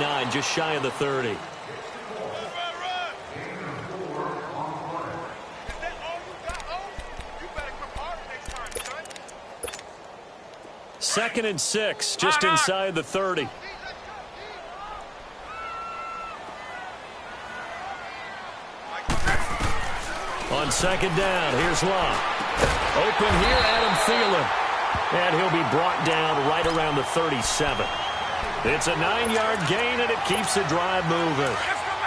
29, just shy of the 30. Second and 6, just inside the 30. On second down, here's Love. Open here, Adam Thielen. And he'll be brought down right around the 37. It's a 9-yard gain, and it keeps the drive moving.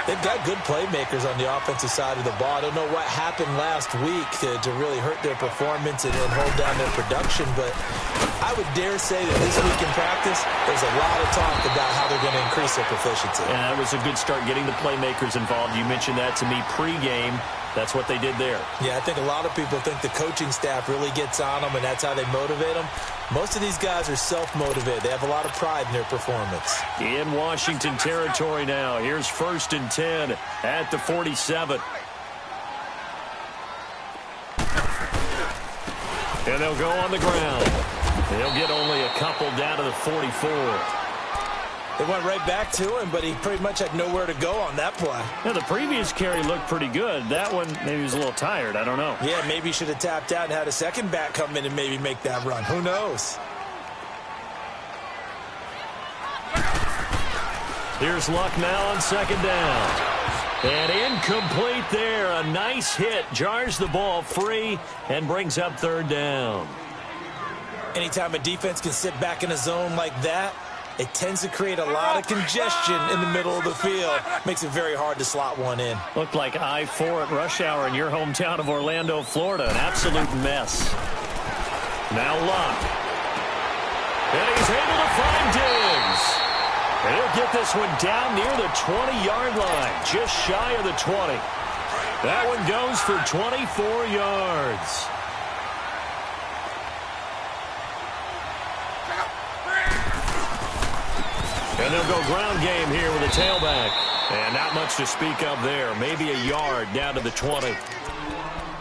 They've got good playmakers on the offensive side of the ball. I don't know what happened last week to really hurt their performance and hold down their production, but I would dare say that this week in practice, there's a lot of talk about how they're going to increase their proficiency. And that was a good start getting the playmakers involved. You mentioned that to me pregame. That's what they did there. Yeah, I think a lot of people think the coaching staff really gets on them, and that's how they motivate them. Most of these guys are self-motivated. They have a lot of pride in their performance. In Washington territory now. Here's 1st and 10 at the 47. And they'll go on the ground. They'll get only a couple down to the 44. They went right back to him, but he pretty much had nowhere to go on that play. Now, the previous carry looked pretty good. That one, maybe he was a little tired. I don't know. Yeah, maybe he should have tapped out and had a second back come in and maybe make that run. Who knows? Here's Luck now on second down. And incomplete there. A nice hit. Jars the ball free and brings up 3rd down. Anytime a defense can sit back in a zone like that, it tends to create a lot of congestion in the middle of the field. Makes it very hard to slot one in. Looked like I-4 at rush hour in your hometown of Orlando, Florida. An absolute mess. Now Luck. And he's able to find Diggs. And he'll get this one down near the 20-yard line. Just shy of the 20. That one goes for 24 yards. And they'll go ground game here with a tailback. And not much to speak of there. Maybe a yard down to the 20.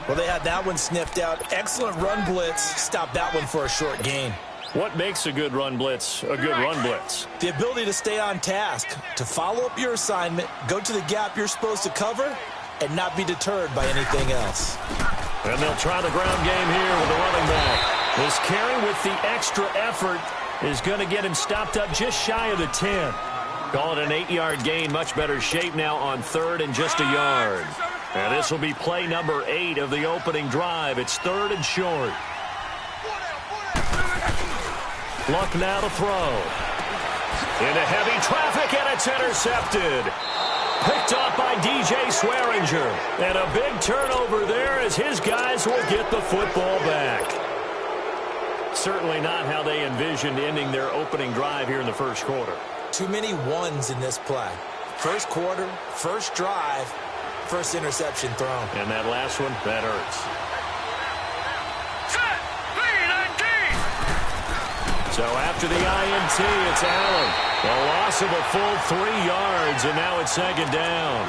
Well, they had that one sniffed out. Excellent run blitz. Stopped that one for a short gain. What makes a good run blitz a good run blitz? The ability to stay on task, to follow up your assignment, go to the gap you're supposed to cover, and not be deterred by anything else. And they'll try the ground game here with the running back. This carry with the extra effort is going to get him stopped up just shy of the 10. Call it an 8-yard gain. Much better shape now on 3rd and just a yard. And this will be play number 8 of the opening drive. It's 3rd and short. Luck now to throw. Into heavy traffic, and it's intercepted. Picked off by DJ Swearinger. And a big turnover there as his guys will get the football back. Certainly not how they envisioned ending their opening drive here in the first quarter. Too many ones in this play. First quarter, first drive, first interception thrown. And that last one, that hurts. So after the INT, it's Allen. A loss of a full 3 yards, and now it's 2nd down.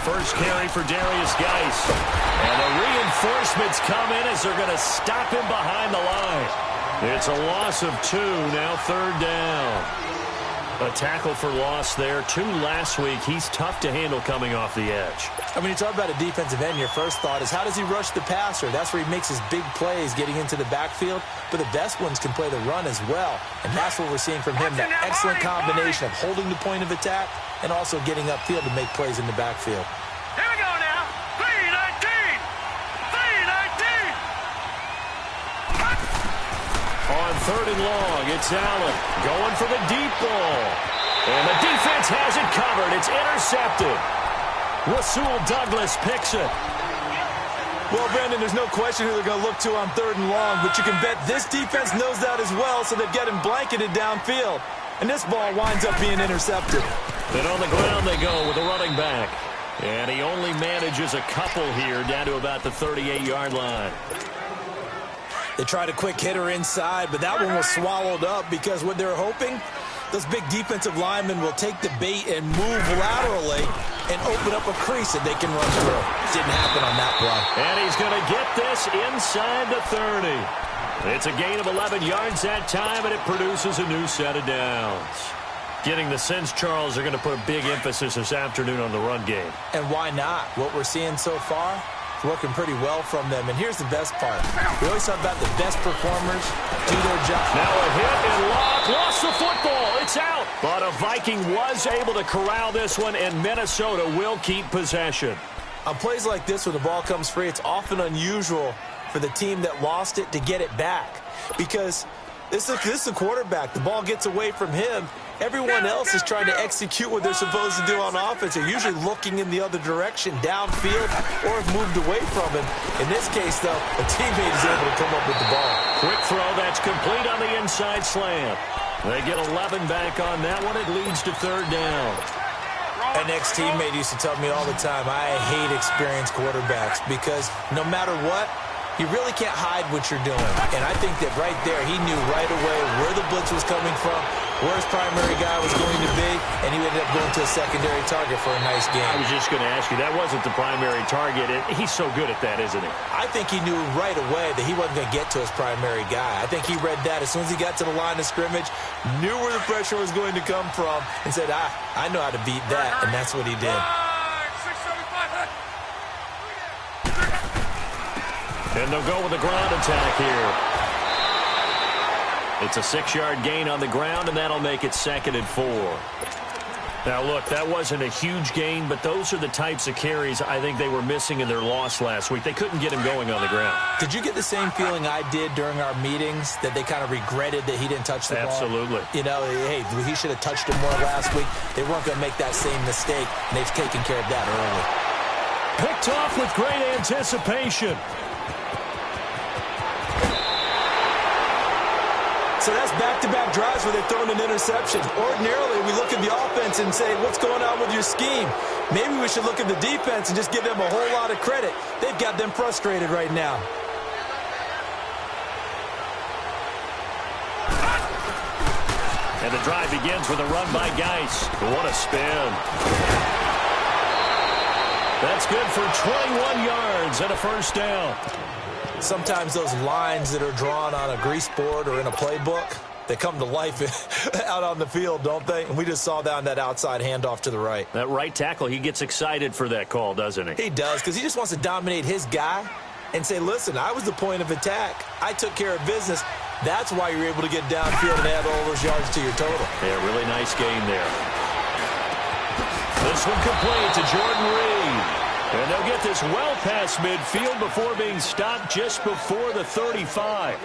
First carry for Darius Geis. And the reinforcements come in as they're going to stop him behind the line. It's a loss of 2, now 3rd down. A tackle for loss there. 2 last week. He's tough to handle coming off the edge. And when you talk about a defensive end, your first thought is how does he rush the passer? That's where he makes his big plays getting into the backfield. But the best ones can play the run as well. And that's what we're seeing from him, that excellent combination of holding the point of attack and also getting upfield to make plays in the backfield. Here we go now. 3-19. 3-19. On 3rd and long, it's Allen going for the deep ball. And the defense has it covered. It's intercepted. Rasul Douglas picks it. Well, Brandon, there's no question who they're going to look to on 3rd and long, but you can bet this defense knows that as well, so they're getting blanketed downfield. And this ball winds up being intercepted. And on the ground they go with a running back. And he only manages a couple here down to about the 38-yard line. They tried a quick hitter inside, but that one was swallowed up because what they're hoping, those big defensive linemen will take the bait and move laterally and open up a crease that they can run through. Didn't happen on that play. And he's going to get this inside the 30. It's a gain of 11 yards that time, and it produces a new set of downs. Getting the sense, Charles, are going to put a big emphasis this afternoon on the run game. And why not? What we're seeing so far is working pretty well from them. And here's the best part. We always talk about the best performers do their job. Now a hit and Locke lost the football. It's out. But a Viking was able to corral this one, and Minnesota will keep possession. On plays like this where the ball comes free, it's often unusual for the team that lost it to get it back. Because this is the quarterback. The ball gets away from him. Everyone else is trying to execute what they're supposed to do on offense. They're usually looking in the other direction, downfield, or have moved away from him. In this case, though, a teammate is able to come up with the ball. Quick throw, that's complete on the inside slant. They get 11 back on that one. It leads to 3rd down. An ex-teammate used to tell me all the time, I hate experienced quarterbacks because no matter what, you really can't hide what you're doing. And I think that right there, he knew right away where the blitz was coming from, where his primary guy was going to be, and he ended up going to a secondary target for a nice game. I was just going to ask you, that wasn't the primary target. He's so good at that, isn't he? I think he knew right away that he wasn't going to get to his primary guy. I think he read that as soon as he got to the line of scrimmage, knew where the pressure was going to come from, and said, I know how to beat that, and that's what he did. And they'll go with a ground attack here. It's a 6-yard gain on the ground, and that'll make it 2nd and 4. Now, look, that wasn't a huge gain, but those are the types of carries I think they were missing in their loss last week. They couldn't get him going on the ground. Did you get the same feeling I did during our meetings, that they kind of regretted that he didn't touch the ball? Absolutely. You know, hey, he should have touched him more last week. They weren't going to make that same mistake, and they've taken care of that early. Picked off with great anticipation. So that's back-to-back drives where they've thrown an interception. Ordinarily, we look at the offense and say, what's going on with your scheme? Maybe we should look at the defense and just give them a whole lot of credit. They've got them frustrated right now. And the drive begins with a run by Geis. What a spin. That's good for 21 yards and a 1st down. Sometimes those lines that are drawn on a grease board or in a playbook, they come to life out on the field, don't they? And we just saw down that outside handoff to the right. That right tackle, he gets excited for that call, doesn't he? He does, because he just wants to dominate his guy and say, listen, I was the point of attack. I took care of business. That's why you're able to get downfield and add all those yards to your total. Yeah, really nice game there. This one complete to Jordan Reed. And they'll get this well past midfield before being stopped just before the 35.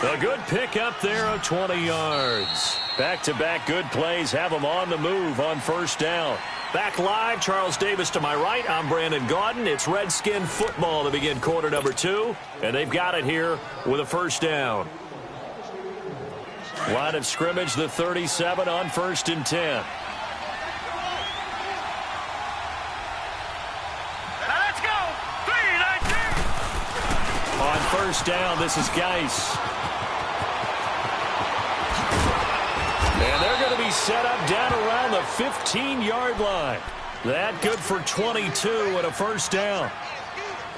A good pickup there of 20 yards. Back-to-back good plays have them on the move on 1st down. Back live, Charles Davis to my right. I'm Brandon Gaudin. It's Redskin football to begin quarter number 2. And they've got it here with a 1st down. Line of scrimmage, the 37 on 1st and 10. On 1st down, this is Geis. And they're going to be set up down around the 15-yard line. That good for 22 and a 1st down.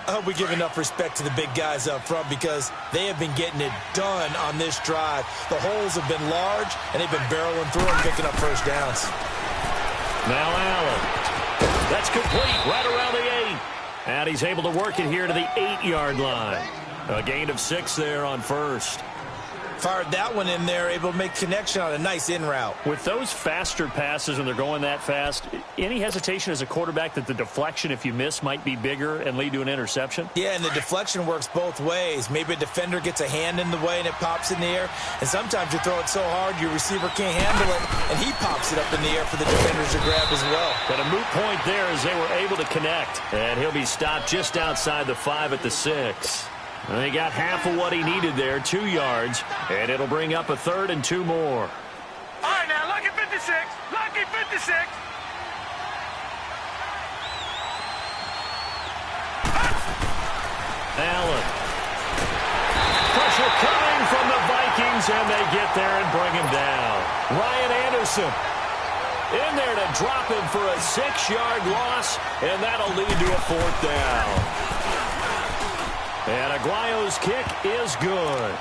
I hope we give enough respect to the big guys up front because they have been getting it done on this drive. The holes have been large, and they've been barreling through and picking up 1st downs. Now Allen. That's complete right around the 8. And he's able to work it here to the 8-yard line. A gain of 6 there on 1st. Fired that one in there, able to make connection on a nice in route. With those faster passes when they're going that fast, any hesitation as a quarterback that the deflection, if you miss, might be bigger and lead to an interception? Yeah, and the deflection works both ways. Maybe a defender gets a hand in the way and it pops in the air. And sometimes you throw it so hard your receiver can't handle it, and he pops it up in the air for the defenders to grab as well. But a moot point there as they were able to connect. And he'll be stopped just outside the 5 at the 6. And he got half of what he needed there, 2 yards, and it'll bring up a 3rd and 2 more. All right, now, lucky 56. Lucky 56. Allen. Pressure coming from the Vikings, and they get there and bring him down. Ryan Anderson in there to drop him for a 6-yard loss, and that'll lead to a 4th down. And Aguayo's kick is good.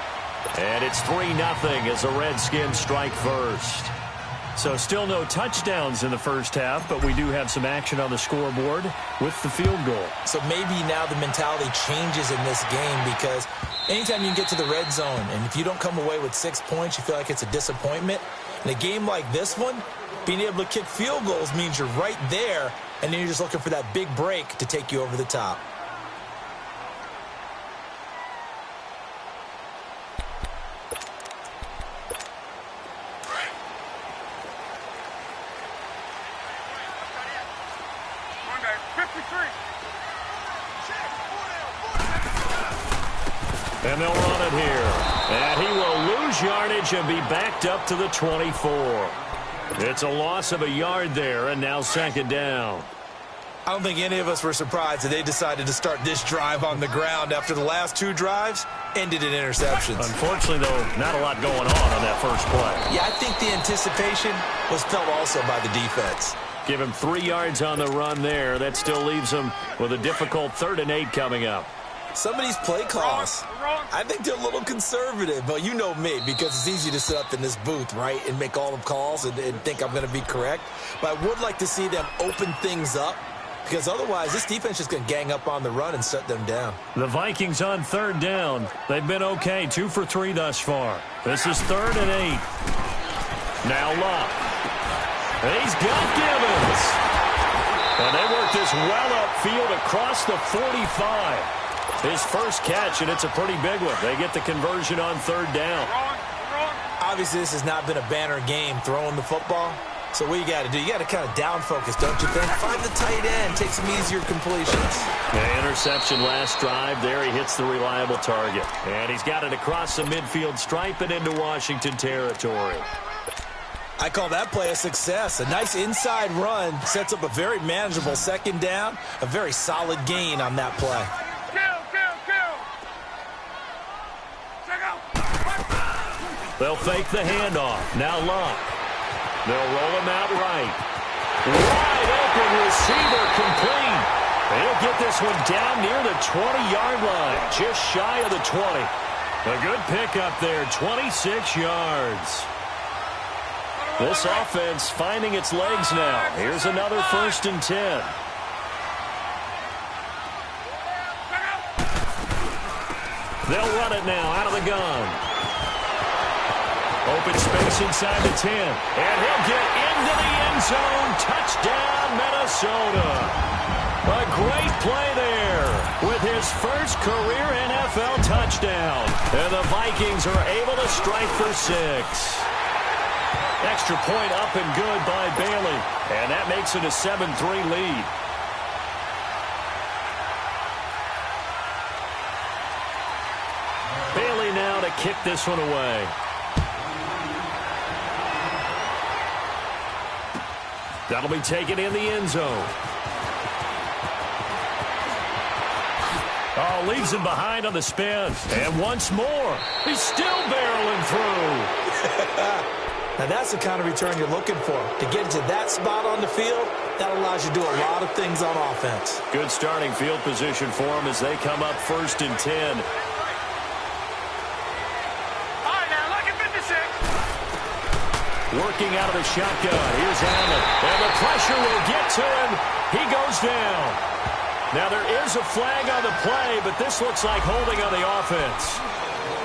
And it's 3-0 as the Redskins strike first. So still no touchdowns in the first half, but we do have some action on the scoreboard with the field goal. So maybe now the mentality changes in this game, because anytime you can get to the red zone, and if you don't come away with 6 points, you feel like it's a disappointment. In a game like this one, being able to kick field goals means you're right there, and then you're just looking for that big break to take you over the top. And they'll run it here. And he will lose yardage and be backed up to the 24. It's a loss of a yard there, and now 2nd down. I don't think any of us were surprised that they decided to start this drive on the ground after the last 2 drives ended in interceptions. Unfortunately, though, not a lot going on that first play. Yeah, I think the anticipation was felt also by the defense. Give him 3 yards on the run there. That still leaves him with a difficult 3rd and 8 coming up. Some of these play calls, I think they're a little conservative. But you know me, because it's easy to sit up in this booth, right, and make all the calls and think I'm going to be correct. But I would like to see them open things up, because otherwise this defense is going to gang up on the run and shut them down. The Vikings on 3rd down. They've been okay, 2 for 3 thus far. This is 3rd and 8. Now Luck. And he's got Gibbons. And they work this well upfield across the 45. His first catch, and it's a pretty big one. They get the conversion on 3rd down. Obviously, this has not been a banner game throwing the football. So what you got to do, you got to kind of down focus, don't you think? Find the tight end, take some easier completions. The interception last drive. There he hits the reliable target. And he's got it across the midfield stripe and into Washington territory. I call that play a success. A nice inside run sets up a very manageable 2nd down. A very solid gain on that play. They'll fake the handoff. Now Luck. They'll roll him out right. Wide open receiver complete. He'll get this one down near the 20-yard line. Just shy of the 20. A good pickup there, 26 yards. This offense finding its legs now. Here's another 1st and 10. They'll run it now out of the gun. Open space inside the 10. And he'll get into the end zone. Touchdown, Minnesota. A great play there with his first career NFL touchdown. And the Vikings are able to strike for 6. Extra point up and good by Bailey. And that makes it a 7-3 lead. Bailey now to kick this one away. That'll be taken in the end zone. Oh, leaves him behind on the spin. And once more, he's still barreling through. Now, that's the kind of return you're looking for. To get to that spot on the field, that allows you to do a lot of things on offense. Good starting field position for him as they come up 1st and 10. Working out of the shotgun. Here's Allen. And the pressure will get to him. He goes down. Now there is a flag on the play, but this looks like holding on the offense.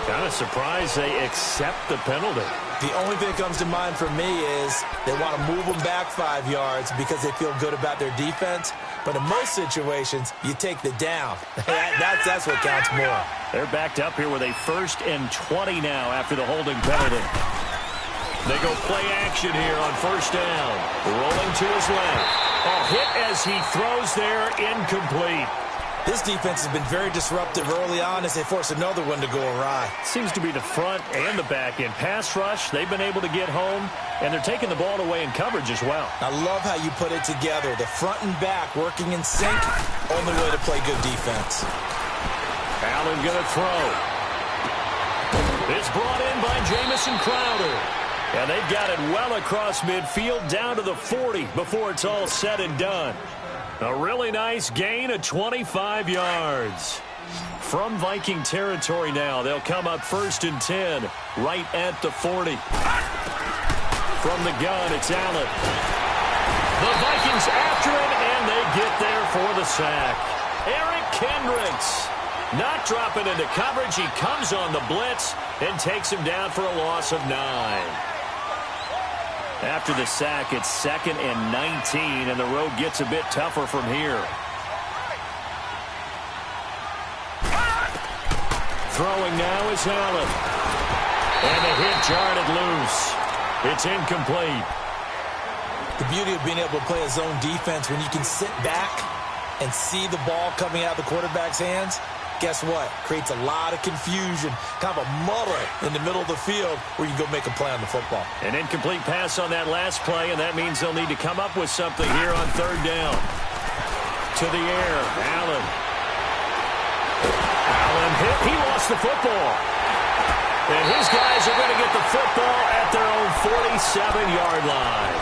Kind of surprised they accept the penalty. The only thing that comes to mind for me is they want to move them back 5 yards because they feel good about their defense. But in most situations, you take the down. That's what counts more. They're backed up here with a 1st and 20 now after the holding penalty. They go play action here on 1st down. Rolling to his left. Hit as he throws there, incomplete. This defense has been very disruptive early on as they force another one to go awry. Seems to be the front and the back end. Pass rush, they've been able to get home, and they're taking the ball away in coverage as well. I love how you put it together. The front and back working in sync, only way to play good defense. Allen going to throw. It's brought in by Jamison Crowder. And they've got it well across midfield down to the 40 before it's all said and done. A really nice gain of 25 yards. From Viking territory now, they'll come up 1st and 10 right at the 40. From the gun, it's Allen. The Vikings after him, and they get there for the sack. Eric Kendricks not dropping into coverage. He comes on the blitz and takes him down for a loss of 9. After the sack, it's 2nd and 19, and the road gets a bit tougher from here. Throwing now is Allen. And the hit jarred it loose. It's incomplete. The beauty of being able to play a zone defense when you can sit back and see the ball coming out of the quarterback's hands, guess what? Creates a lot of confusion, kind of a muddle in the middle of the field where you can go make a play on the football. An incomplete pass on that last play, and that means they'll need to come up with something here on 3rd down. To the air, Allen. Allen hit. He lost the football. And his guys are going to get the football at their own 47-yard line.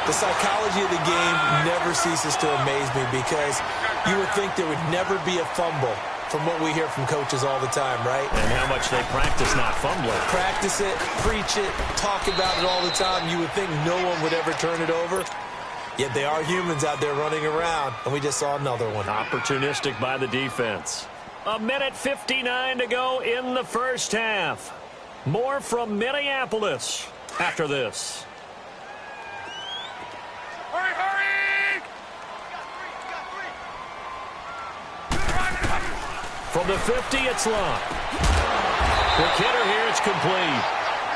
The psychology of the game never ceases to amaze me because you would think there would never be a fumble from what we hear from coaches all the time, right? And how much they practice not fumbling. Practice it, preach it, talk about it all the time. You would think no one would ever turn it over. Yet they are humans out there running around, and we just saw another one. Opportunistic by the defense. 1:59 to go in the 1st half. More from Minneapolis after this. Hurry, hurry! From the 50, it's Locke. Quick hitter here, it's complete.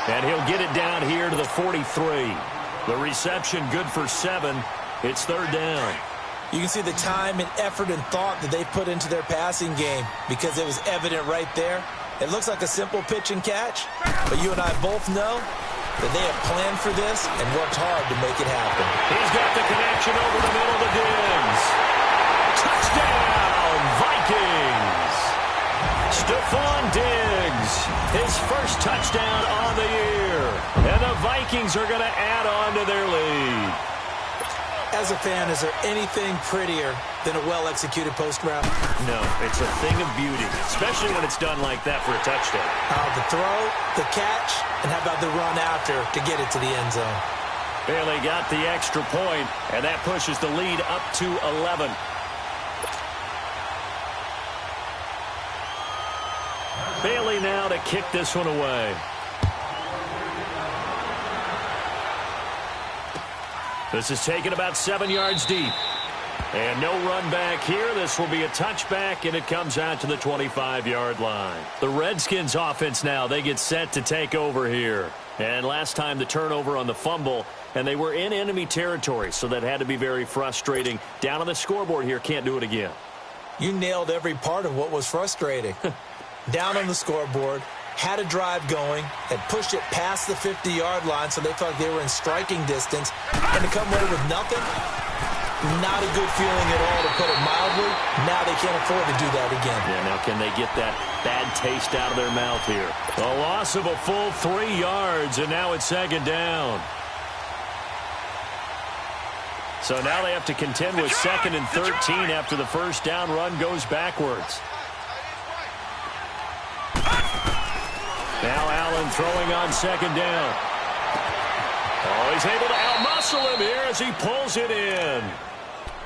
And he'll get it down here to the 43. The reception good for 7. It's 3rd down. You can see the time and effort and thought that they put into their passing game because it was evident right there. It looks like a simple pitch and catch, but you and I both know that they have planned for this and worked hard to make it happen. He's got the connection over the middle to Diggs. Touchdown, Vikings! Stephon Diggs, his first touchdown on the year. And the Vikings are going to add on to their lead. As a fan, is there anything prettier than a well-executed post route? No, it's a thing of beauty, especially when it's done like that for a touchdown. The throw, the catch, and how about the run after to get it to the end zone? Bailey got the extra point, and that pushes the lead up to 11. Bailey now to kick this one away. This is taken about 7 yards deep. And no run back here. This will be a touchback, and it comes out to the 25-yard line. The Redskins offense now, they get set to take over here. And last time the turnover on the fumble, and they were in enemy territory, so that had to be very frustrating. Down on the scoreboard here, can't do it again. You nailed every part of what was frustrating. Down on the scoreboard, had a drive going, had pushed it past the 50-yard line so they thought they were in striking distance, and to come away with nothing, not a good feeling at all, to put it mildly. Now they can't afford to do that again. Yeah, now can they get that bad taste out of their mouth here? A loss of a full 3 yards, and now it's 2nd down. So now they have to contend with 2nd and 13 after the first down run goes backwards. Now Allen throwing on 2nd down. Oh, he's able to outmuscle him here as he pulls it in.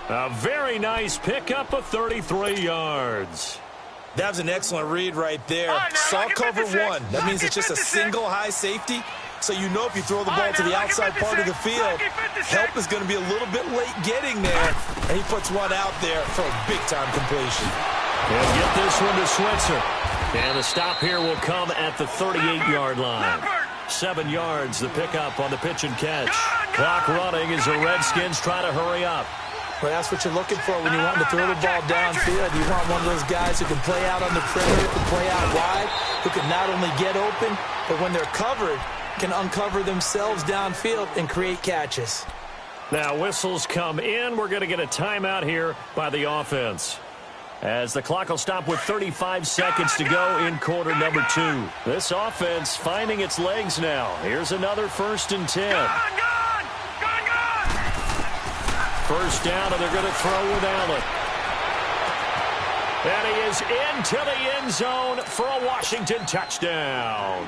A very nice pickup of 33 yards. That was an excellent read right there. Saw cover one. That means it's just a single high safety. So you know if you throw the ball to the outside part of the field, help is going to be a little bit late getting there. And he puts one out there for a big-time completion. He'll get this one to Switzer. And the stop here will come at the 38-yard line. 7 yards, the pickup on the pitch and catch. Clock running as the Redskins try to hurry up. Well, that's what you're looking for when you want to throw the ball downfield. You want one of those guys who can play out on the perimeter, can play out wide, who can not only get open, but when they're covered, can uncover themselves downfield and create catches. Now whistles come in. We're going to get a timeout here by the offense, as the clock will stop with 35 seconds to go in quarter number 2. This offense finding its legs now. Here's another 1st and 10. First down, and they're going to throw with Allen. And he is into the end zone for a Washington touchdown,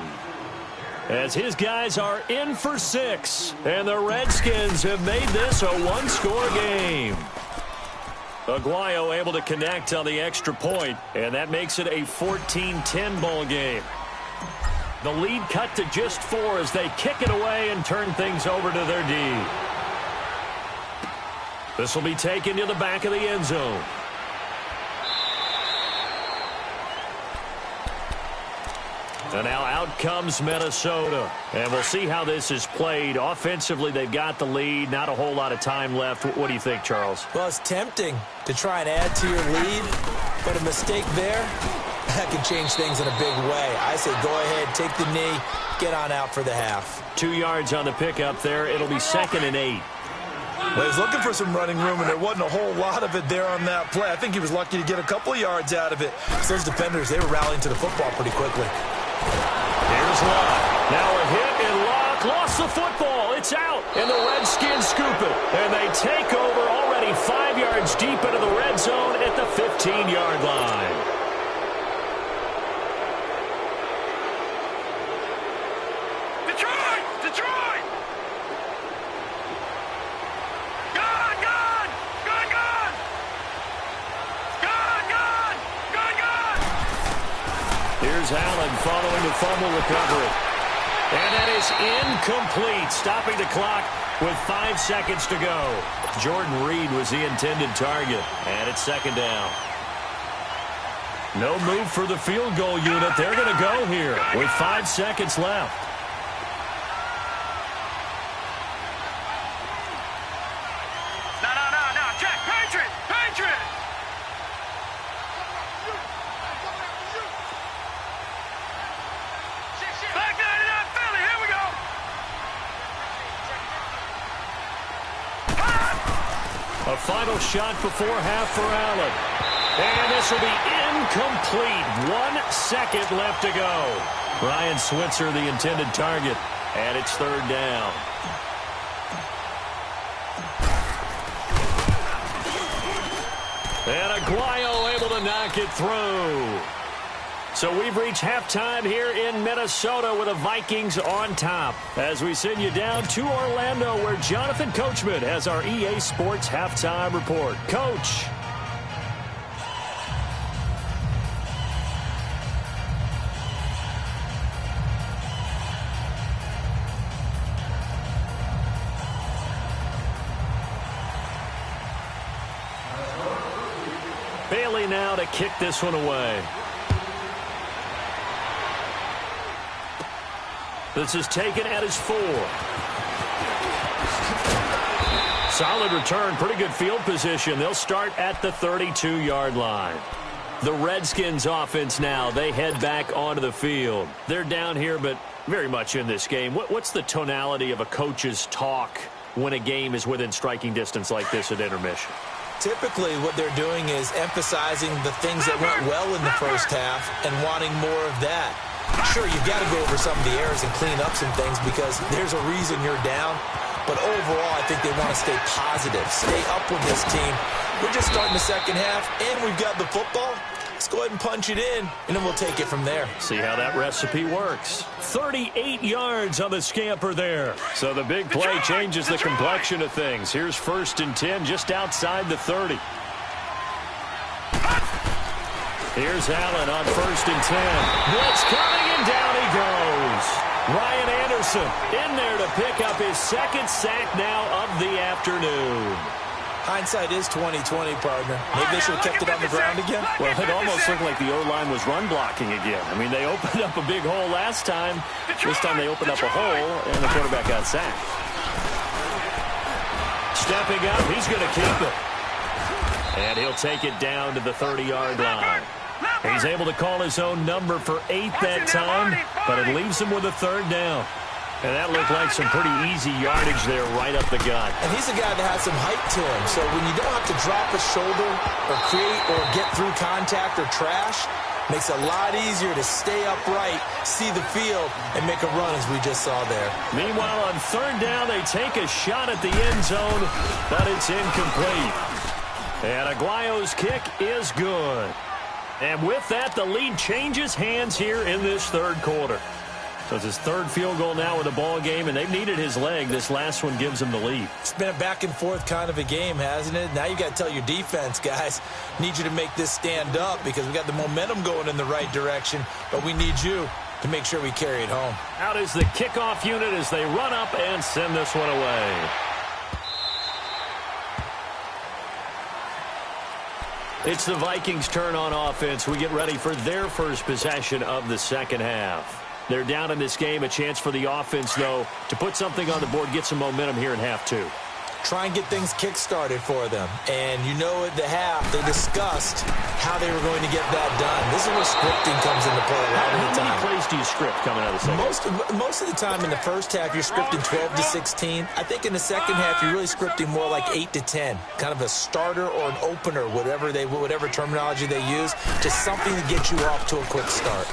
as his guys are in for 6. And the Redskins have made this a one-score game. Aguayo able to connect on the extra point, and that makes it a 14-10 ball game. The lead cut to just 4 as they kick it away and turn things over to their D. This will be taken to the back of the end zone. And now out comes Minnesota. And we'll see how this is played. Offensively, they've got the lead. Not a whole lot of time left. What do you think, Charles? Well, it's tempting to try and add to your lead, but a mistake there, that can change things in a big way. I say go ahead, take the knee, get on out for the half. 2 yards on the pickup there. It'll be 2nd and 8. Well, he was looking for some running room, and there wasn't a whole lot of it there on that play. I think he was lucky to get a couple of yards out of it. So those defenders, they were rallying to the football pretty quickly. Here's Locke. Now a hit, and Locke lost the football. It's out, and the Redskins scoop it. And they take over already 5 yards deep into the red zone at the 15-yard line. Detroit! Here's Allen following the fumble recovery. And that is incomplete, stopping the clock with 5 seconds to go. Jordan Reed was the intended target, and it's 2nd down. No move for the field goal unit. They're going to go here with 5 seconds left. No. Jack, Patriot! Back down to that Philly. Here we go. A final shot before half for Allen. And this will be incomplete. 1 second left to go. Ryan Switzer, the intended target, and it's 3rd down. And Aguayo able to knock it through. So we've reached halftime here in Minnesota with the Vikings on top, as we send you down to Orlando, where Jonathan Coachman has our EA Sports halftime report. Coach. Bailey now to kick this one away. This is taken at his 4. Solid return, pretty good field position. They'll start at the 32-yard line. The Redskins offense now, they head back onto the field. They're down here, but very much in this game. What's the tonality of a coach's talk when a game is within striking distance like this at intermission? Typically, what they're doing is emphasizing the things that went well in the first half and wanting more of that. Sure, you've got to go over some of the errors and clean up some things because there's a reason you're down. But overall, I think they want to stay positive, stay up with this team. We're just starting the second half, and we've got the football. Let's go ahead and punch it in, and then we'll take it from there. See how that recipe works. 38 yards on the scamper there. So the big play changes the complexion of things. Here's 1st and 10 just outside the 30. Here's Allen on 1st and 10. Blitz coming, and down he goes. Ryan Anderson in there to pick up his 2nd sack now of the afternoon. Hindsight is 20/20, partner. Maybe they should have kept it on the ground again. Well, it almost looked like the O-line was run blocking again. I mean, they opened up a big hole last time. This time they opened up a hole, and the quarterback got sacked. Stepping up, he's going to keep it. And he'll take it down to the 30-yard line. He's able to call his own number for 8 that time, but it leaves him with a 3rd down. And that looked like some pretty easy yardage there right up the gut. And he's a guy that has some height to him. So when you don't have to drop a shoulder or create or get through contact or trash, makes it a lot easier to stay upright, see the field, and make a run as we just saw there. Meanwhile, on 3rd down, they take a shot at the end zone, but it's incomplete. And Aguayo's kick is good. And with that, the lead changes hands here in this 3rd quarter. So it's his 3rd field goal now with the ball game, and they've needed his leg. This last one gives him the lead. It's been a back-and-forth kind of a game, hasn't it? Now you got to tell your defense, guys, need you to make this stand up because we got the momentum going in the right direction, but we need you to make sure we carry it home. Out is the kickoff unit as they run up and send this one away. It's the Vikings' turn on offense. We get ready for their first possession of the 2nd half. They're down in this game. A chance for the offense, though, to put something on the board, get some momentum here in half 2. Try and get things kick-started for them. And you know at the half, they discussed how they were going to get that done. This is where scripting comes into play a lot of the time. How many plays do you script coming out of the second? Most of the time in the first half, you're scripting 12 to 16. I think in the second half, you're really scripting more like 8 to 10. Kind of a starter or an opener, whatever terminology they use, just something to get you off to a quick start.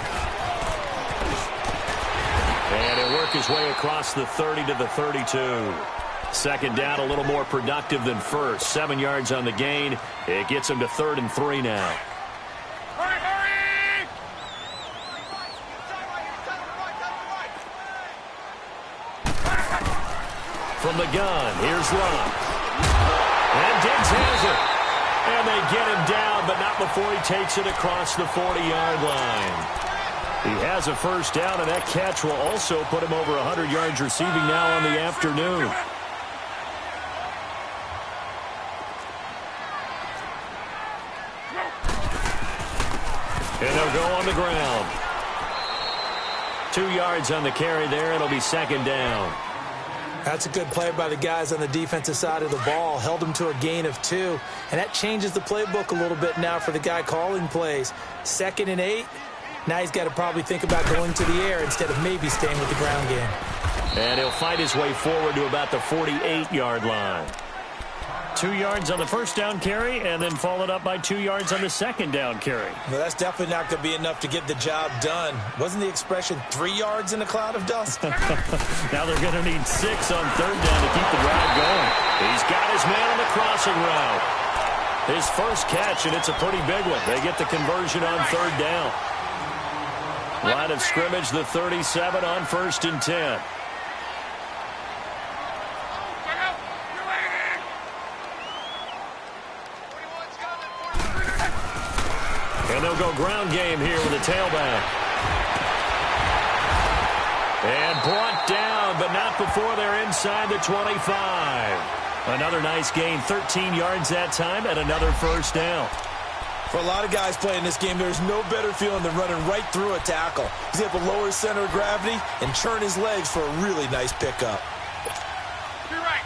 And he'll work his way across the 30 to the 32. 2nd down, a little more productive than 1st. 7 yards on the gain. It gets him to 3rd and 3 now. Hurry! From the gun, here's Love. And Diggs has it. And they get him down, but not before he takes it across the 40-yard line. He has a 1st down, and that catch will also put him over 100 yards receiving now on the afternoon. And they'll go on the ground. 2 yards on the carry there. It'll be 2nd down. That's a good play by the guys on the defensive side of the ball. Held them to a gain of 2. And that changes the playbook a little bit now for the guy calling plays. 2nd and 8. Now he's got to probably think about going to the air instead of maybe staying with the ground game. And he'll fight his way forward to about the 48-yard line. 2 yards on the 1st down carry, and then followed up by 2 yards on the 2nd down carry. Well, that's definitely not going to be enough to get the job done. Wasn't the expression 3 yards in a cloud of dust? Now they're going to need 6 on 3rd down to keep the drive going. He's got his man on the crossing route. His first catch, and it's a pretty big one. They get the conversion on 3rd down. Line of scrimmage, the 37 on 1st and 10. And they'll go ground game here with a tailback. And brought down, but not before they're inside the 25. Another nice gain, 13 yards that time, and another 1st down. For a lot of guys playing this game, there's no better feeling than running right through a tackle. He's able to lower his center of gravity and churn his legs for a really nice pickup. You're right.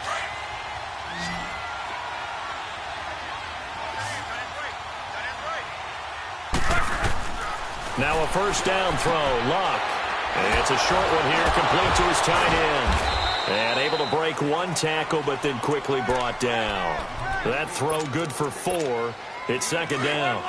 Now a 1st down throw, Luck. And it's a short one here, complete to his tight end. And able to break 1 tackle, but then quickly brought down. That throw good for 4. It's 2nd down.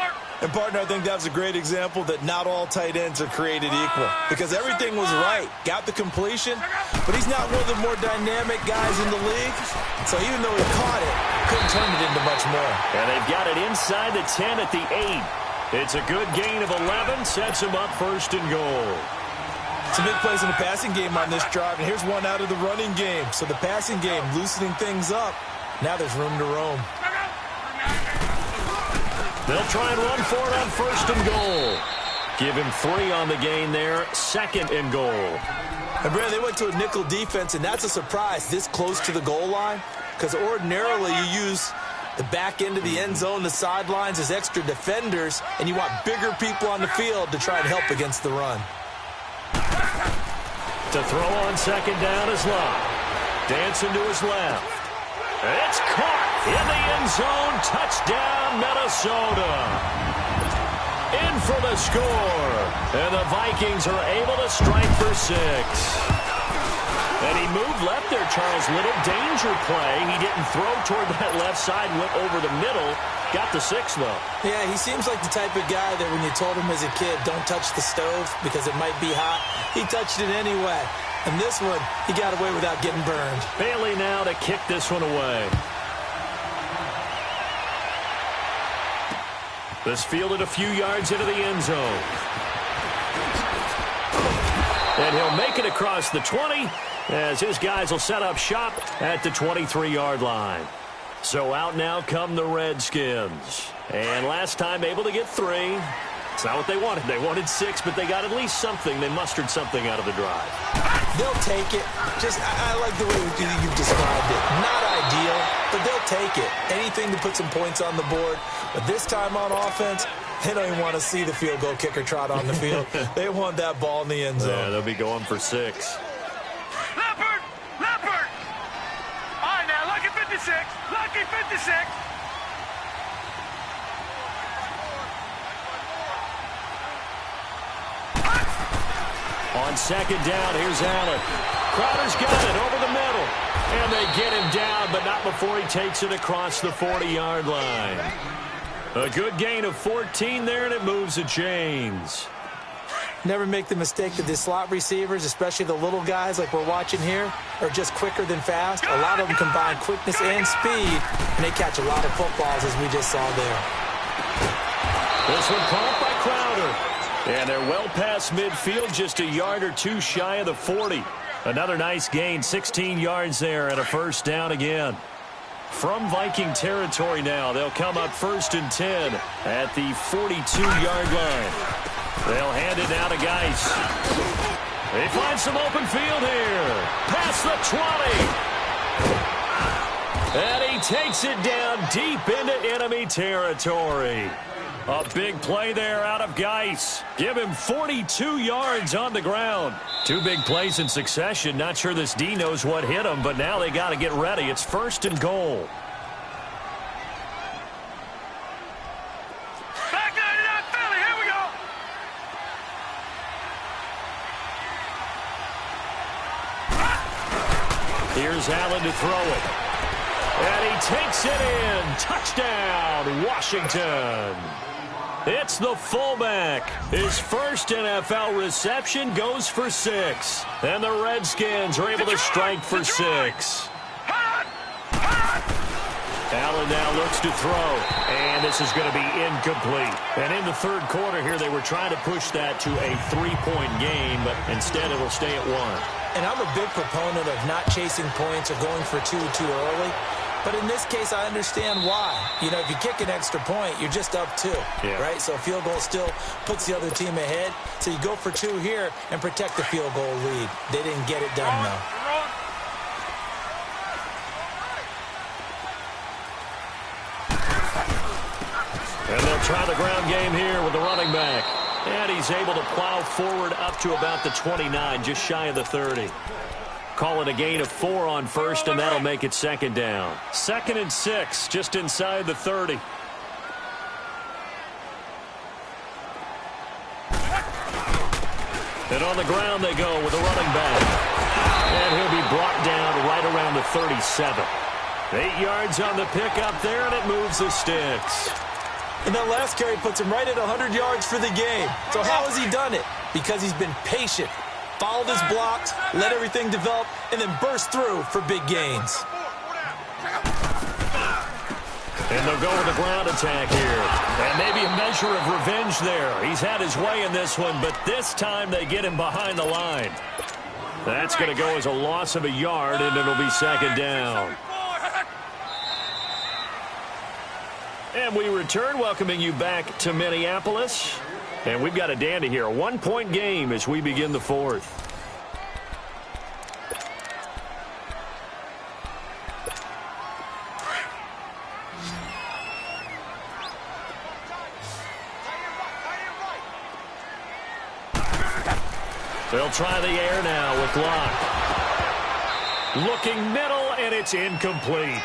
And, partner, I think that was a great example that not all tight ends are created equal. Because everything was right. Got the completion, but he's not one of the more dynamic guys in the league. So even though he caught it, couldn't turn it into much more. And they've got it inside the 10 at the 8. It's a good gain of 11, sets him up first and goal. Some big plays in the passing game on this drive, and here's one out of the running game. So the passing game loosening things up. Now there's room to roam. They'll try and run for it on first and goal. Give him 3 on the gain there, second and goal. And Brad, they went to a nickel defense, and that's a surprise this close to the goal line, because ordinarily you use the back end of the end zone, the sidelines as extra defenders, and you want bigger people on the field to try and help against the run. To throw on second down is Love. Dancing to his left. It's caught in the end zone. Touchdown, Minnesota. In for the score. And the Vikings are able to strike for 6. And he moved left there, Charles. Little danger play. He didn't throw toward that left side, went over the middle. Got the 6, though. Yeah, he seems like the type of guy that when you told him as a kid, don't touch the stove because it might be hot, he touched it anyway. And this one, he got away without getting burned. Bailey now to kick this one away. This fielded a few yards into the end zone. And he'll make it across the 20 as his guys will set up shop at the 23-yard line. So out now come the Redskins. And last time able to get 3. It's not what they wanted. They wanted 6, but they got at least something. They mustered something out of the drive. They'll take it. I like the way you've described it. Not ideal, but they'll take it. Anything to put some points on the board. But this time on offense, they don't even want to see the field goal kicker trot on the field. They want that ball in the end zone. Yeah, they'll be going for 6. Leopard! Leopard! All right, now, lucky 56. Lucky 56. On second down, here's Allen. Crowder's got it over the middle. And they get him down, but not before he takes it across the 40-yard line. A good gain of 14 there, and it moves the chains. Never make the mistake that the slot receivers, especially the little guys like we're watching here, are just quicker than fast. A lot of them combine quickness and speed, and they catch a lot of footballs, as we just saw there. This one caught by Crowder. And they're well past midfield, just a yard or 2 shy of the 40. Another nice gain, 16 yards there, and a first down again. From Viking territory now, they'll come up first and 10 at the 42-yard line. They'll hand it now to Geis. They find some open field here. Past the 20. And he takes it down deep into enemy territory. A big play there out of Geis. Give him 42 yards on the ground. 2 big plays in succession. Not sure this D knows what hit him, but now they got to get ready. It's first and goal. Back 99 Philly, here we go. Here's Allen to throw it. And he takes it in. Touchdown, Washington. It's the fullback. His first NFL reception goes for 6. And the Redskins are able to strike for 6. Allen now looks to throw. And this is going to be incomplete. And in the third quarter here, they were trying to push that to a 3-point game, but instead it'll stay at 1. And I'm a big proponent of not chasing points or going for 2 too early. But in this case, I understand why. You know, if you kick an extra point, you're just up 2, right? So a field goal still puts the other team ahead. So you go for 2 here and protect the field goal lead. They didn't get it done, though. And they'll try the ground game here with the running back. And he's able to plow forward up to about the 29, just shy of the 30. Call it a gain of 4 on first, and that'll make it second down. 2nd and 6, just inside the 30. And on the ground they go with a running back. And he'll be brought down right around the 37. 8 yards on the pickup there, and it moves the sticks. And that last carry puts him right at 100 yards for the game. So how has he done it? Because he's been patient. Followed his blocks, let everything develop, and then burst through for big gains. And they'll go with a ground attack here. And maybe a measure of revenge there. He's had his way in this one, but this time they get him behind the line. That's going to go as a loss of a yard, and it'll be second down. And we return, welcoming you back to Minneapolis. And we've got a dandy here. A one-point game as we begin the fourth. They'll try the air now with Locke. Looking middle, and it's incomplete.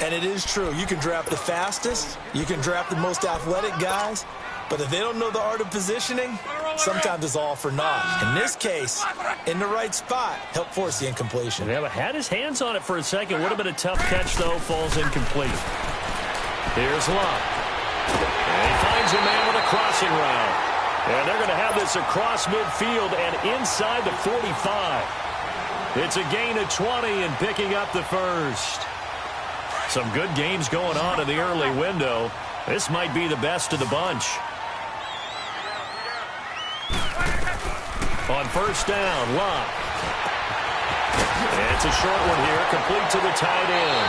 And it is true. You can draft the fastest. You can draft the most athletic guys. But if they don't know the art of positioning, sometimes it's all for naught. In this case, in the right spot, helped force the incompletion. Yeah, but had his hands on it for a second. Would have been a tough catch, though. Falls incomplete. Here's Locke. And he finds a man with a crossing route. And they're going to have this across midfield and inside the 45. It's a gain of 20 and picking up the first. Some good games going on in the early window. This might be the best of the bunch. On first down, Locke. It's a short one here, complete to the tight end.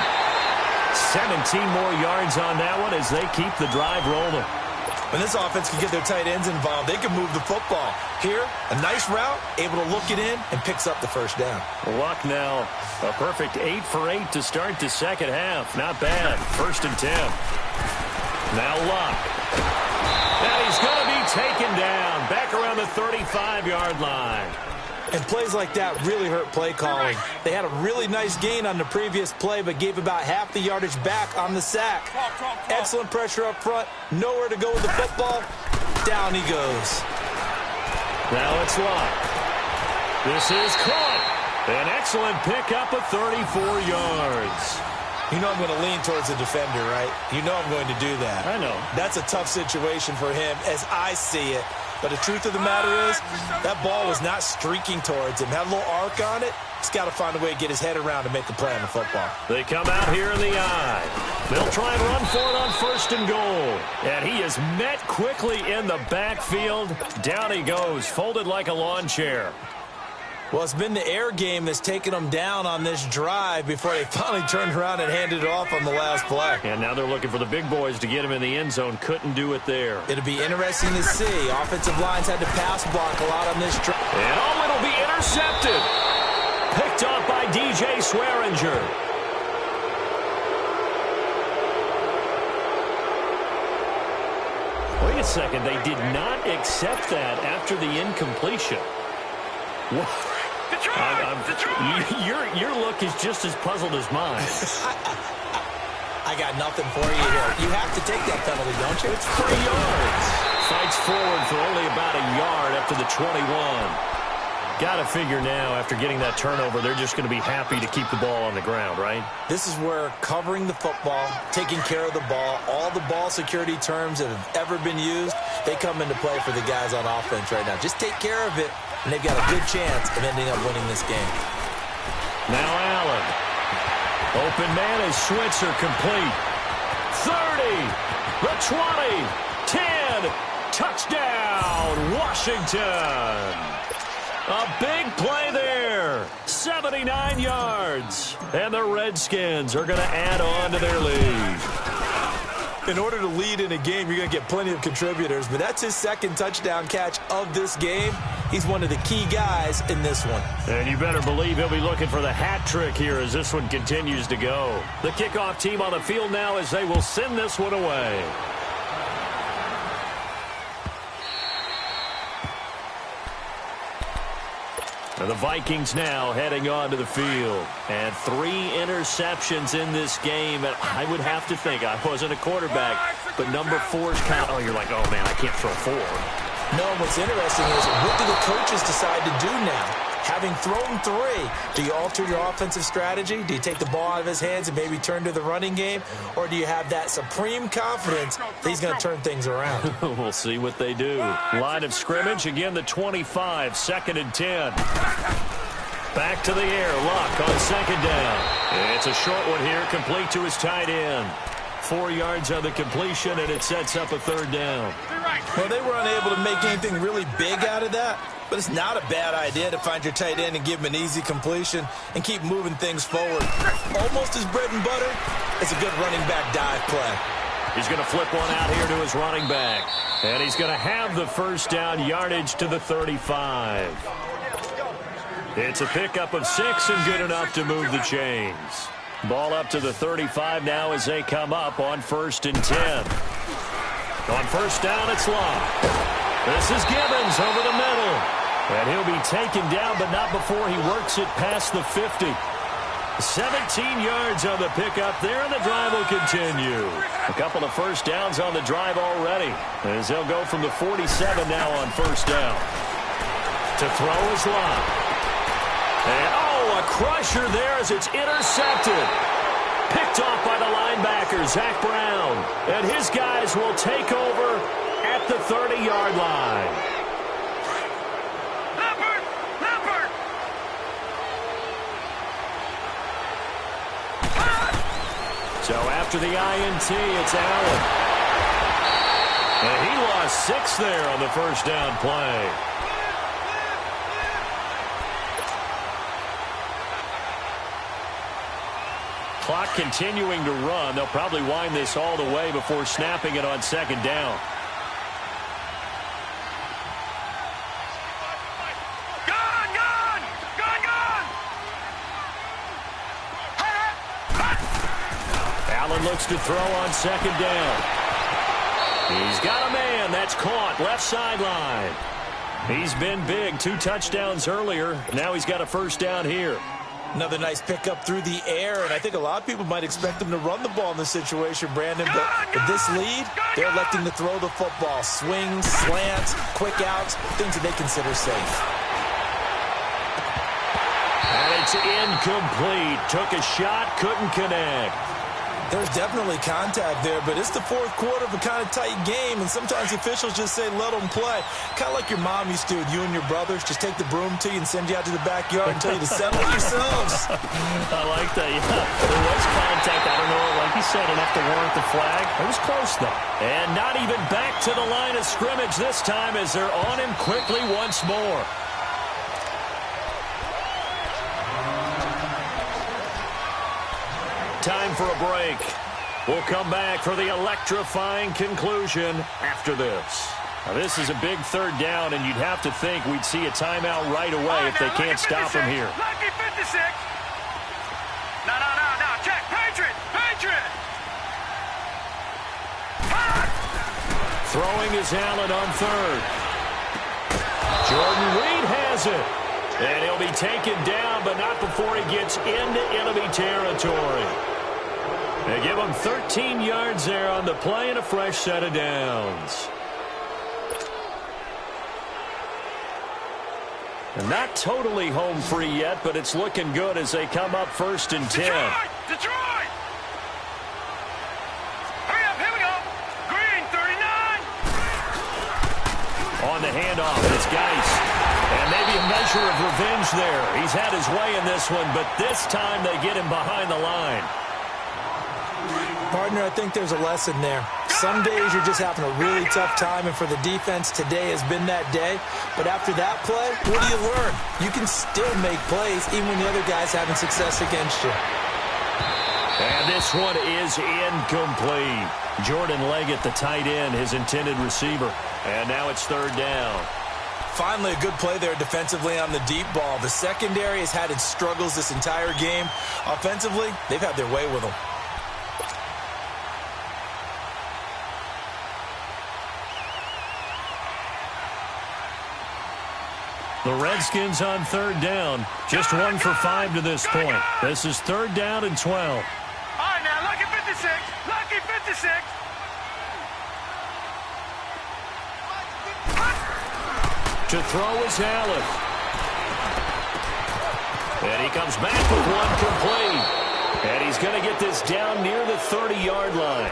17 more yards on that one as they keep the drive rolling. When this offense can get their tight ends involved, they can move the football. Here, a nice route, able to look it in, and picks up the first down. Luck now, a perfect 8 for 8 to start the second half. Not bad. 1st and 10. Now Luck. And he's going to be taken down. Back around the 35-yard line. And plays like that really hurt play calling. They had a really nice gain on the previous play, but gave about half the yardage back on the sack. Excellent pressure up front. Nowhere to go with the football. Down he goes. Now it's Luck. This is caught. An excellent pickup of 34 yards. You know I'm going to lean towards the defender, right? You know I'm going to do that. I know. That's a tough situation for him as I see it. But the truth of the matter is, that ball was not streaking towards him. Had a little arc on it. He's got to find a way to get his head around to make a play on the football. They come out here in the eye. They'll try and run for it on 1st and goal. And he is met quickly in the backfield. Down he goes, folded like a lawn chair. Well, it's been the air game that's taken them down on this drive before they finally turned around and handed it off on the last play. And now they're looking for the big boys to get him in the end zone. Couldn't do it there. It'll be interesting to see. Offensive lines had to pass block a lot on this drive. And it'll be intercepted. Picked off by DJ Swearinger. Wait a second. They did not accept that after the incompletion. What? Your look is just as puzzled as mine. I got nothing for you here. You have to take that penalty, don't you? It's 3 yards. Fights forward for only about a yard up to the 21. Got to figure now, after getting that turnover, they're just going to be happy to keep the ball on the ground, right? This is where covering the football, taking care of the ball, all the ball security terms that have ever been used, they come into play for the guys on offense right now. Just take care of it, and they've got a good chance of ending up winning this game. Now Allen. Open man is Switzer complete. 30, the 20, 10, touchdown, Washington. A big play there. 79 yards. And the Redskins are going to add on to their lead. In order to lead in a game, you're going to get plenty of contributors, but that's his second touchdown catch of this game. He's one of the key guys in this one. And you better believe he'll be looking for the hat trick here as this one continues to go. The kickoff team on the field now as they will send this one away. And the Vikings now heading onto the field. And 3 interceptions in this game. And I would have to think, I wasn't a quarterback, but number 4 is kind of, oh, you're like, oh, man, I can't throw 4. No, what's interesting is, what do the coaches decide to do now? Having thrown 3, do you alter your offensive strategy? Do you take the ball out of his hands and maybe turn to the running game? Or do you have that supreme confidence that he's going to turn things around? We'll see what they do. Line of scrimmage, again, the 25, 2nd and 10. Back to the air, Luck on 2nd down. It's a short one here, complete to his tight end. 4 yards on the completion, and it sets up a third down. Well, they were unable to make anything really big out of that, but it's not a bad idea to find your tight end and give him an easy completion and keep moving things forward. Almost his bread and butter. It's a good running back dive play. He's going to flip one out here to his running back. And he's going to have the first down, yardage to the 35. It's a pickup of 6 and good enough to move the chains. Ball up to the 35 now as they come up on 1st and 10. On first down, it's Long. This is Gibbons over the middle. And he'll be taken down, but not before he works it past the 50. 17 yards on the pickup there, and the drive will continue. A couple of first downs on the drive already, as they'll go from the 47 now on first down. To throw is Long. And, a crusher there as it's intercepted. Picked off by the linebacker, Zach Brown. And his guys will take over at the 30-yard line. So after the INT, it's Allen. And he lost 6 there on the first down play. Clock continuing to run. They'll probably wind this all the way before snapping it on second down. Allen looks to throw on second down. He's got a man. That's caught. Left sideline. He's been big. 2 touchdowns earlier. Now he's got a first down here. Another nice pickup through the air, and I think a lot of people might expect him to run the ball in this situation, Brandon, but with this lead, they're electing to throw the football. Swings, slants, quick outs, things that they consider safe. And it's incomplete. Took a shot, couldn't connect. There's definitely contact there, but it's the 4th quarter of a kind of tight game, and sometimes the officials just say, let them play. Kind of like your mom used to with you and your brothers. Just take the broom to you and send you out to the backyard and tell you to settle it yourselves. I like that, yeah. There was contact. I don't know, like you said, enough to warrant the flag. It was close, though. And not even back to the line of scrimmage this time as they're on him quickly once more. Time for a break. We'll come back for the electrifying conclusion after this. Now, this is a big third down, and you'd have to think we'd see a timeout right away if they can't stop him here. Lucky 56. No. Check. Patriot. Throwing is Allen on third. Jordan Reed has it. And he'll be taken down, but not before he gets into enemy territory. They give him 13 yards there on the play and a fresh set of downs. And not totally home free yet, but it's looking good as they come up 1st and 10. Detroit! Hurry up, here we go. Green, 39. On the handoff, it's Geis. And maybe a measure of revenge there. He's had his way in this one, but this time they get him behind the line. Partner, I think there's a lesson there. Some days you're just having a really tough time, and for the defense, today has been that day. But after that play, what do you learn? You can still make plays even when the other guy's having success against you. And this one is incomplete. Jordan Leggett, the tight end, his intended receiver. And now it's 3rd down. Finally, a good play there defensively on the deep ball. The secondary has had its struggles this entire game. Offensively, they've had their way with them. The Redskins on 3rd down. Just 1 for 5 to this point. This is 3rd down and 12. All right, now, lucky 56. Lucky 56. To throw is Allen. And he comes back with one complete. And he's going to get this down near the 30-yard line.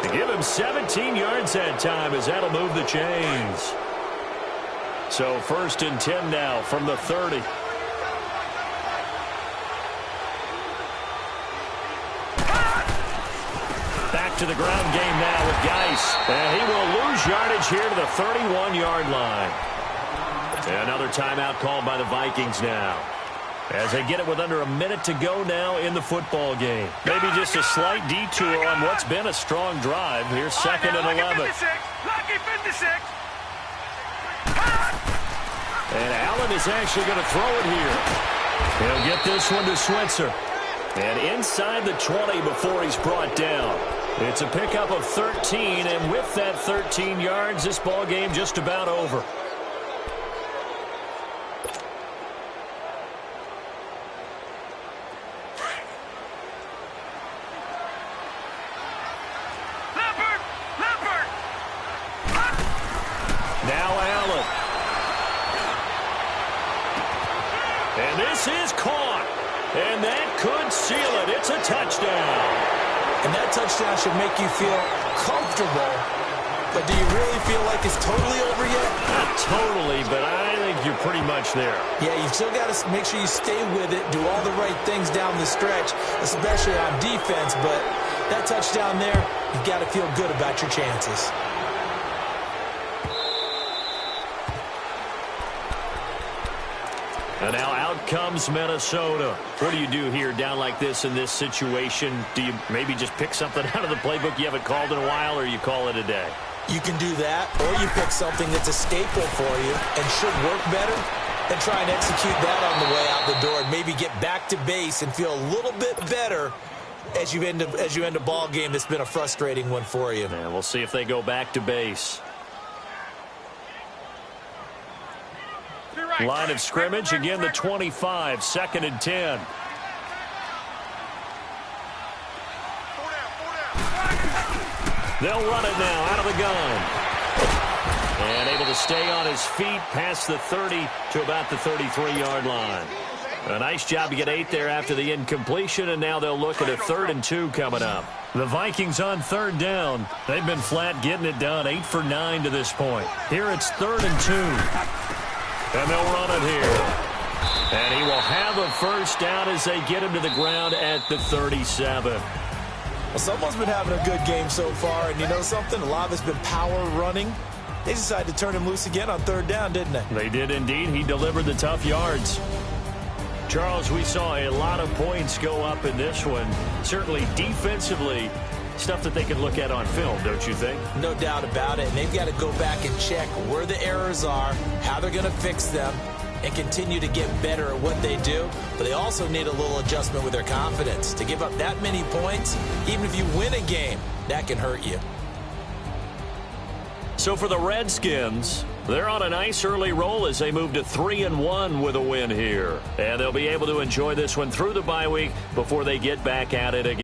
To give him 17 yards that time as that'll move the chains. So 1st and 10 now from the 30. to the ground game now with Geis. And he will lose yardage here to the 31-yard line. Another timeout called by the Vikings now, as they get it with under a minute to go now in the football game. Maybe just a slight detour on what's been a strong drive. Here's second and 11. Lucky 56. And Allen is actually going to throw it here. He'll get this one to Switzer. And inside the 20 before he's brought down. It's a pickup of 13, and with that 13 yards, this ball game just about over. Now Allen. And this is caught. And that could seal it. It's a touchdown. And that touchdown should make you feel comfortable. But do you really feel like it's totally over yet? Not totally, but I think you're pretty much there. Yeah, you've still got to make sure you stay with it, do all the right things down the stretch, especially on defense. But that touchdown there, you've got to feel good about your chances. And now out comes Minnesota. What do you do here down like this in this situation? Do you maybe just pick something out of the playbook you haven't called in a while, or you call it a day? You can do that, or you pick something that's a staple for you and should work better, and try and execute that on the way out the door, and maybe get back to base and feel a little bit better as you end a ball game that's been a frustrating one for you. Yeah, we'll see if they go back to base. Line of scrimmage, again the 25, second and 10. They'll run it now out of the gun. And able to stay on his feet past the 30 to about the 33-yard line. A nice job to get 8 there after the incompletion, and now they'll look at a 3rd and 2 coming up. The Vikings on 3rd down. They've been flat getting it done, 8 for 9 to this point. Here it's 3rd and 2. And they'll run it here. And he will have a first down as they get him to the ground at the 37. Well, someone's been having a good game so far, and you know something? A lot of it's been power running. They decided to turn him loose again on 3rd down, didn't they? They did indeed. He delivered the tough yards. Charles, we saw a lot of points go up in this one. Certainly defensively, stuff that they can look at on film, don't you think? No doubt about it. And they've got to go back and check where the errors are, how they're going to fix them, and continue to get better at what they do. But they also need a little adjustment with their confidence. To give up that many points, even if you win a game, that can hurt you. So for the Redskins, they're on a nice early roll as they move to 3-1 with a win here. And they'll be able to enjoy this one through the bye week before they get back at it again.